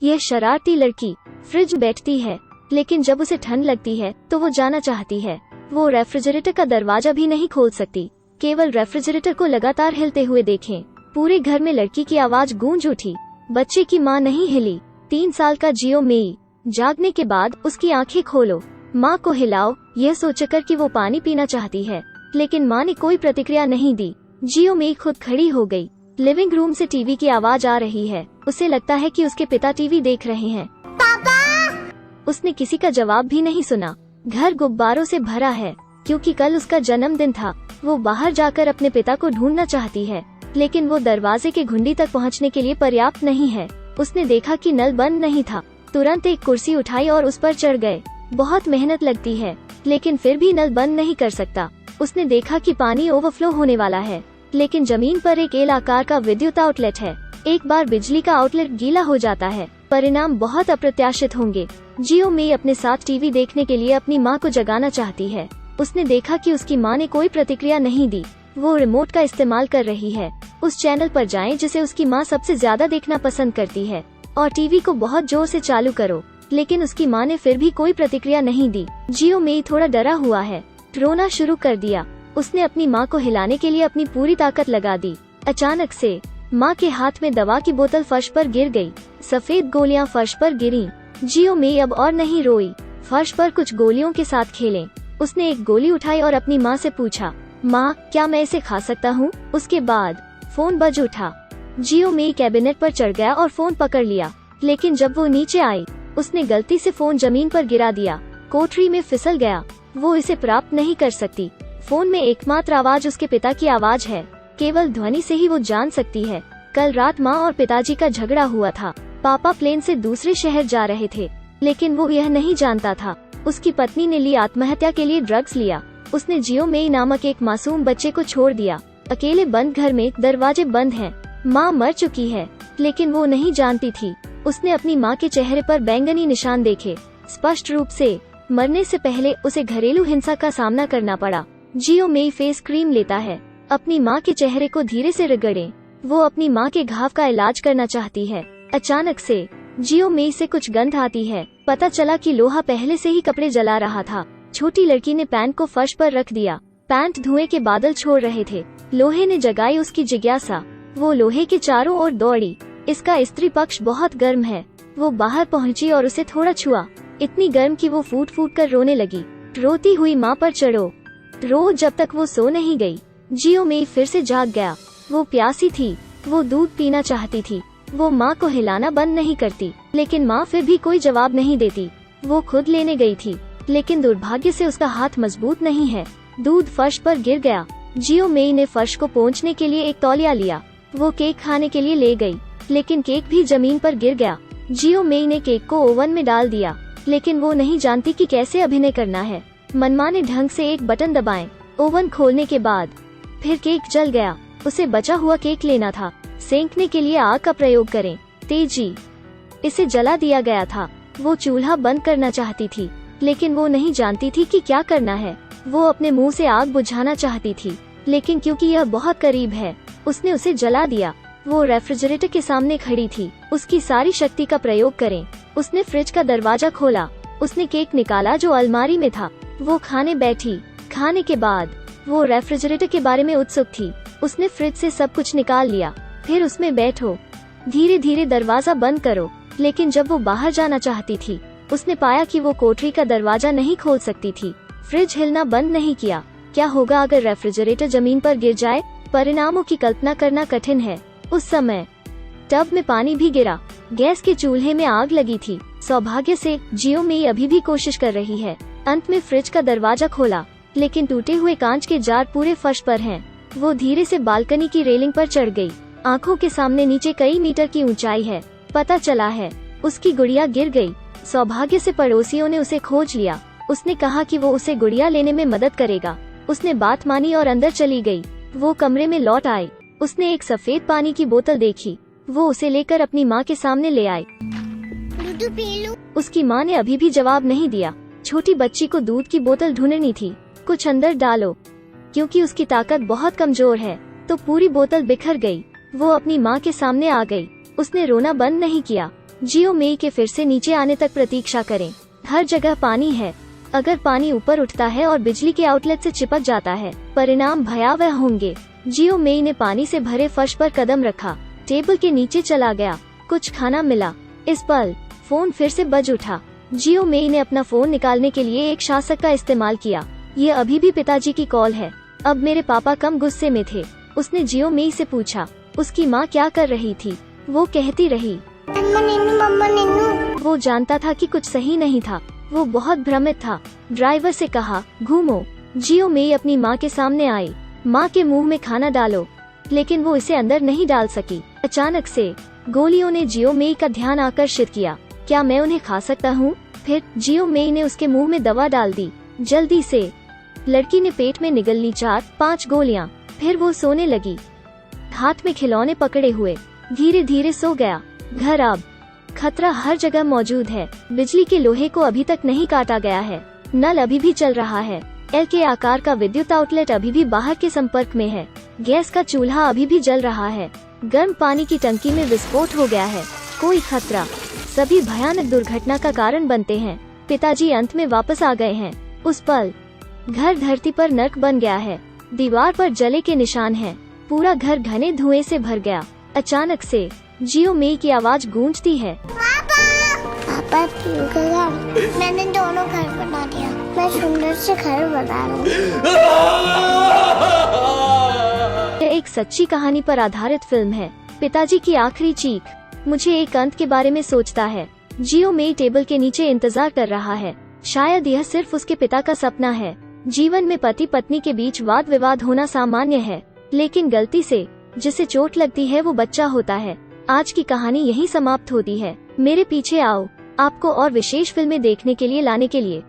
यह शरारती लड़की फ्रिज बैठती है, लेकिन जब उसे ठंड लगती है तो वो जाना चाहती है। वो रेफ्रिजरेटर का दरवाजा भी नहीं खोल सकती, केवल रेफ्रिजरेटर को लगातार हिलते हुए देखें। पूरे घर में लड़की की आवाज गूंज उठी। बच्चे की माँ नहीं हिली। 3 साल का जियो मेई। जागने के बाद उसकी आंखें खोलो, माँ को हिलाओ, यह सोचकर कि वो पानी पीना चाहती है, लेकिन माँ ने कोई प्रतिक्रिया नहीं दी। जियो मेई खुद खड़ी हो गई। लिविंग रूम से टीवी की आवाज आ रही है। उसे लगता है कि उसके पिता टीवी देख रहे हैं। पापा! उसने किसी का जवाब भी नहीं सुना। घर गुब्बारों से भरा है, क्योंकि कल उसका जन्मदिन था। वो बाहर जाकर अपने पिता को ढूंढना चाहती है, लेकिन वो दरवाजे के घुंडी तक पहुंचने के लिए पर्याप्त नहीं है। उसने देखा कि नल बंद नहीं था। तुरंत एक कुर्सी उठाई और उस पर चढ़ गए। बहुत मेहनत लगती है, लेकिन फिर भी नल बंद नहीं कर सकता। उसने देखा कि पानी ओवरफ्लो होने वाला है, लेकिन जमीन पर एक एल आकार का विद्युत आउटलेट है। एक बार बिजली का आउटलेट गीला हो जाता है, परिणाम बहुत अप्रत्याशित होंगे। जियो मेई अपने साथ टीवी देखने के लिए अपनी माँ को जगाना चाहती है। उसने देखा कि उसकी माँ ने कोई प्रतिक्रिया नहीं दी। वो रिमोट का इस्तेमाल कर रही है। उस चैनल पर जाएं जिसे उसकी माँ सबसे ज्यादा देखना पसंद करती है, और टीवी को बहुत जोर से चालू करो। लेकिन उसकी माँ ने फिर भी कोई प्रतिक्रिया नहीं दी। जियो मेई थोड़ा डरा हुआ है, रोना शुरू कर दिया। उसने अपनी माँ को हिलाने के लिए अपनी पूरी ताकत लगा दी। अचानक से माँ के हाथ में दवा की बोतल फर्श पर गिर गई। सफेद गोलियां फर्श पर गिरीं। जियो मेई अब और नहीं रोई। फर्श पर कुछ गोलियों के साथ खेलें। उसने एक गोली उठाई और अपनी माँ से पूछा, माँ, क्या मैं इसे खा सकता हूँ? उसके बाद फोन बज उठा। जियो मेई कैबिनेट पर चढ़ गया और फोन पकड़ लिया, लेकिन जब वो नीचे आई, उसने गलती से फोन जमीन पर गिरा दिया। कोठरी में फिसल गया। वो इसे प्राप्त नहीं कर सकती। फोन में एकमात्र आवाज उसके पिता की आवाज है। केवल ध्वनि से ही वो जान सकती है। कल रात माँ और पिताजी का झगड़ा हुआ था। पापा प्लेन से दूसरे शहर जा रहे थे, लेकिन वो यह नहीं जानता था। उसकी पत्नी ने ली आत्महत्या के लिए ड्रग्स लिया। उसने जियो मेई नामक एक मासूम बच्चे को छोड़ दिया। अकेले बंद घर में दरवाजे बंद हैं। माँ मर चुकी है, लेकिन वो नहीं जानती थी। उसने अपनी माँ के चेहरे पर बैंगनी निशान देखे। स्पष्ट रूप से मरने से पहले उसे घरेलू हिंसा का सामना करना पड़ा। जियो मेई फेस क्रीम लेता है। अपनी माँ के चेहरे को धीरे से रगड़े। वो अपनी माँ के घाव का इलाज करना चाहती है। अचानक से जियो मेई से कुछ गंध आती है। पता चला कि लोहा पहले से ही कपड़े जला रहा था। छोटी लड़की ने पैंट को फर्श पर रख दिया। पैंट धुएं के बादल छोड़ रहे थे। लोहे ने जगाई उसकी जिज्ञासा। वो लोहे के चारों ओर दौड़ी। इसका स्त्री पक्ष बहुत गर्म है। वो बाहर पहुंची और उसे थोड़ा छुआ। इतनी गर्म कि वो फूट फूट कर रोने लगी। रोती हुई माँ पर चढ़ो, रो जब तक वो सो नहीं गई। जियो मेई फिर से जाग गया। वो प्यासी थी। वो दूध पीना चाहती थी। वो माँ को हिलाना बंद नहीं करती, लेकिन माँ फिर भी कोई जवाब नहीं देती। वो खुद लेने गई थी, लेकिन दुर्भाग्य से उसका हाथ मजबूत नहीं है। दूध फर्श पर गिर गया। जियो मेई ने फर्श को पोंछने के लिए एक तौलिया लिया। वो केक खाने के लिए ले गई, लेकिन केक भी जमीन पर गिर गया। जियो मेई ने केक को ओवन में डाल दिया, लेकिन वो नहीं जानती कि कैसे अभिनय करना है। मनमाने ढंग से एक बटन दबाएं। ओवन खोलने के बाद फिर केक जल गया। उसे बचा हुआ केक लेना था। सेंकने के लिए आग का प्रयोग करें। तेजी। इसे जला दिया गया था। वो चूल्हा बंद करना चाहती थी, लेकिन वो नहीं जानती थी कि क्या करना है। वो अपने मुंह से आग बुझाना चाहती थी, लेकिन क्योंकि यह बहुत करीब है, उसने उसे जला दिया। वो रेफ्रिजरेटर के सामने खड़ी थी। उसकी सारी शक्ति का प्रयोग करें। उसने फ्रिज का दरवाजा खोला। उसने केक निकाला जो अलमारी में था। वो खाने बैठी। खाने के बाद वो रेफ्रिजरेटर के बारे में उत्सुक थी। उसने फ्रिज से सब कुछ निकाल लिया। फिर उसमें बैठो। धीरे धीरे दरवाजा बंद करो। लेकिन जब वो बाहर जाना चाहती थी, उसने पाया कि वो कोठरी का दरवाजा नहीं खोल सकती थी। फ्रिज हिलना बंद नहीं किया। क्या होगा अगर रेफ्रिजरेटर जमीन पर गिर जाए? परिणामों की कल्पना करना कठिन है। उस समय टब में पानी भी गिरा। गैस के चूल्हे में आग लगी थी। सौभाग्य से जियो मेई अभी भी कोशिश कर रही है। अंत में फ्रिज का दरवाजा खोला, लेकिन टूटे हुए कांच के जार पूरे फर्श पर हैं। वो धीरे से बालकनी की रेलिंग पर चढ़ गई। आंखों के सामने नीचे कई मीटर की ऊंचाई है। पता चला है उसकी गुड़िया गिर गई। सौभाग्य से पड़ोसियों ने उसे खोज लिया। उसने कहा कि वो उसे गुड़िया लेने में मदद करेगा। उसने बात मानी और अंदर चली गई। वो कमरे में लौट आई। उसने एक सफेद पानी की बोतल देखी। वो उसे लेकर अपनी माँ के सामने ले आई। उसकी माँ ने अभी भी जवाब नहीं दिया। छोटी बच्ची को दूध की बोतल ढूंढनी थी। कुछ अंदर डालो। क्योंकि उसकी ताकत बहुत कमजोर है, तो पूरी बोतल बिखर गई। वो अपनी माँ के सामने आ गई। उसने रोना बंद नहीं किया। जियो मेई के फिर से नीचे आने तक प्रतीक्षा करें। हर जगह पानी है। अगर पानी ऊपर उठता है और बिजली के आउटलेट से चिपक जाता है, परिणाम भयावह होंगे। जियो मेई ने पानी से भरे फर्श पर कदम रखा, टेबल के नीचे चला गया। कुछ खाना मिला। इस पल फोन फिर से बज उठा। जियो मेई ने अपना फोन निकालने के लिए एक शासक का इस्तेमाल किया। ये अभी भी पिताजी की कॉल है। अब मेरे पापा कम गुस्से में थे। उसने जियो मेई से पूछा उसकी माँ क्या कर रही थी। वो कहती रही मम्मा नीनू। वो जानता था कि कुछ सही नहीं था। वो बहुत भ्रमित था। ड्राइवर से कहा घूमो। जियो मेई अपनी माँ के सामने आई। माँ के मुंह में खाना डालो, लेकिन वो इसे अंदर नहीं डाल सकी। अचानक से गोलियों ने जियो मेई का ध्यान आकर्षित किया। क्या मैं उन्हें खा सकता हूँ? फिर जियो मेई ने उसके मुंह में दवा डाल दी। जल्दी से लड़की ने पेट में निगल ली 4-5 गोलियां। फिर वो सोने लगी, हाथ में खिलौने पकड़े हुए। धीरे धीरे सो गया। घर अब खतरा हर जगह मौजूद है। बिजली के लोहे को अभी तक नहीं काटा गया है। नल अभी भी चल रहा है। एल के आकार का विद्युत आउटलेट अभी भी बाहर के संपर्क में है। गैस का चूल्हा अभी भी जल रहा है। गर्म पानी की टंकी में विस्फोट हो गया है। कोई खतरा। सभी भयानक दुर्घटना का कारण बनते हैं। पिताजी अंत में वापस आ गए हैं। उस पल घर धरती पर नर्क बन गया है। दीवार पर जले के निशान हैं। पूरा घर घने धुएं से भर गया। अचानक से जियो मेई की आवाज गूंजती है, पापा ठीक है, मैंने दोनों घर बना दिया। मैं सुंदर से घर बना रहा हूँ। यह एक सच्ची कहानी पर आधारित फिल्म है। पिताजी की आखिरी चीख मुझे एक अंत के बारे में सोचता है। जियो मेई टेबल के नीचे इंतजार कर रहा है। शायद यह सिर्फ उसके पिता का सपना है। जीवन में पति पत्नी के बीच वाद विवाद होना सामान्य है, लेकिन गलती से जिसे चोट लगती है वो बच्चा होता है। आज की कहानी यहीं समाप्त होती है। मेरे पीछे आओ आपको और विशेष फिल्में देखने के लिए लाने के लिए।